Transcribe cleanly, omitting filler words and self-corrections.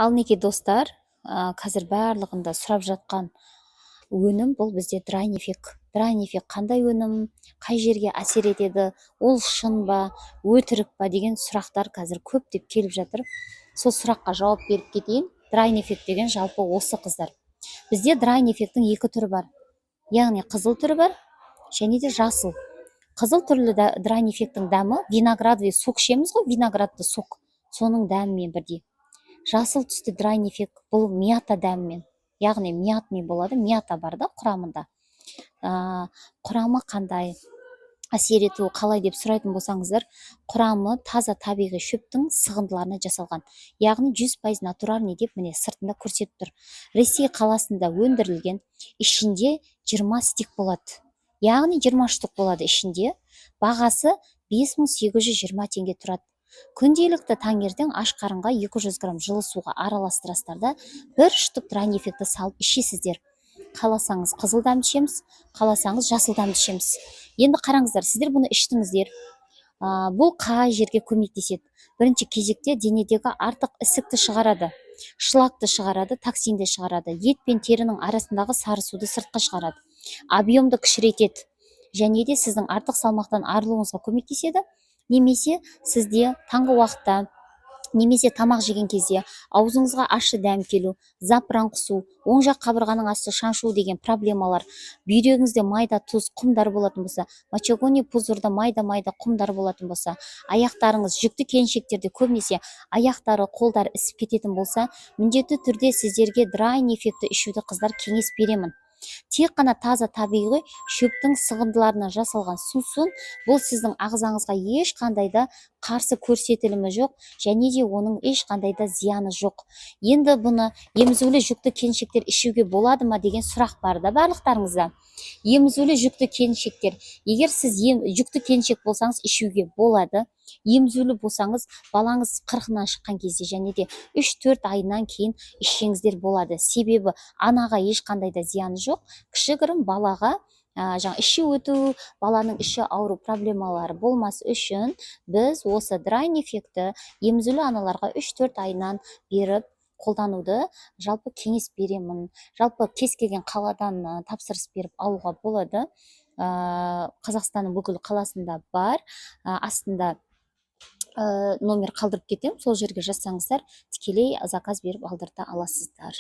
Ал неке достар, қазір барлығында сұрап жатқан өнім бұл бізде драйнефик. Драйнефик қандай өнім, қай жерге әсер етеді, ол шын ба, өтірік па деген сұрақтар қазір көптеп келіп жатыр. Сол сұраққа жауап беріп кетейін. Драйнефик деген жалпы осы қыздар. Бізде драйнефиктің екі түрі бар. Яғни қызыл түрі бар және де жасыл. Қызыл түрлі драйнефиктің дәмі виноградный сок ішеміз ғой, виноградты сок. Соның дәмімен бірдей. Жасыл түсті драйнефик бұл мята дәмімен, яғни мятный болады, мята бар да құрамында. Құрамы қандай, әсер етуі қалай деп сұрайтын болсаңыздар, құрамы таза табиғи шөптің сығындыларына жасалған, яғни 100% натуральный деп міне сыртында көрсетіп тұр. Ресей қаласында өндірілген, ішінде 20 стик болады, яғни 20 штук болады ішінде. Бағасы 5820 теңге тұрады. Күнделікті таңертең аш қарынға 200 грамм жылы суға араластырасыздар да, бір штук драйнефикті салып ішесіздер. Қаласаңыз қызыл дәмді ішеміз, қаласаңыз жасыл дәмді ішеміз. Енді қараңыздар, сіздер бұны іштіңіздер. Бұл қай жерге көмектеседі? Бірінші кезекте денедегі артық ісікті шығарады, шлакты шығарады, токсинді шығарады, ет пен терінің арасындағы сарысуды сыртқа шығарады, объемды кішірейтеді және де сіздің артық салмақтан арылуыңызға көмектеседі. Немесе сізде таңғы уақытта немесе тамақ жеген кезде аузыңызға ащы дәм келу, запыран құсу, оң жақ қабырғаның асты шаншу деген проблемалар, бүйрегіңізде майда тұз, құмдар болатын болса, мочегонный пузырьда майда құмдар болатын болса, аяқтарыңыз жүкті келіншектерде көбінесе аяқтары, қолдар ісіп кететін болса, міндетті түрде сіздерге драйнефикті ішуді қыздар кеңес беремін. Тек қана таза табиғи шөптің сығындыларына жасалған сусын, бұл сіздің ағзаңызға ешқандай да қарсы көрсетілімі жоқ және де оның ешқандай да зияны жоқ. Енді бұны емізулі жүкті келіншектер ішуге болады ма деген сұрақ бар да барлықтарыңызда. Емізулі жүкті келіншектер, егер сіз жүкті келіншек болсаңыз ішуге болады. Емізулі болсаңыз, балаңыз 40-нан шыққан кезде және де 3-4 айынан кейін ішсеңіздер болады. Себебі анаға ешқандай да зияны жоқ. Кішігірім балаға іші өту, баланың іші ауру проблемалары болмас үшін біз осы драйнефикті емізулі аналарға 3-4 айынан беріп қолдануды жалпы кеңес беремін. Жалпы кез келген қаладан тапсырыс беріп алуға болады. Қазақстанның бүкіл қаласында бар. Астында номер қалдырып кетем, сол жерге жазсаңыздар тікелей заказ беріп алдырта аласыздар.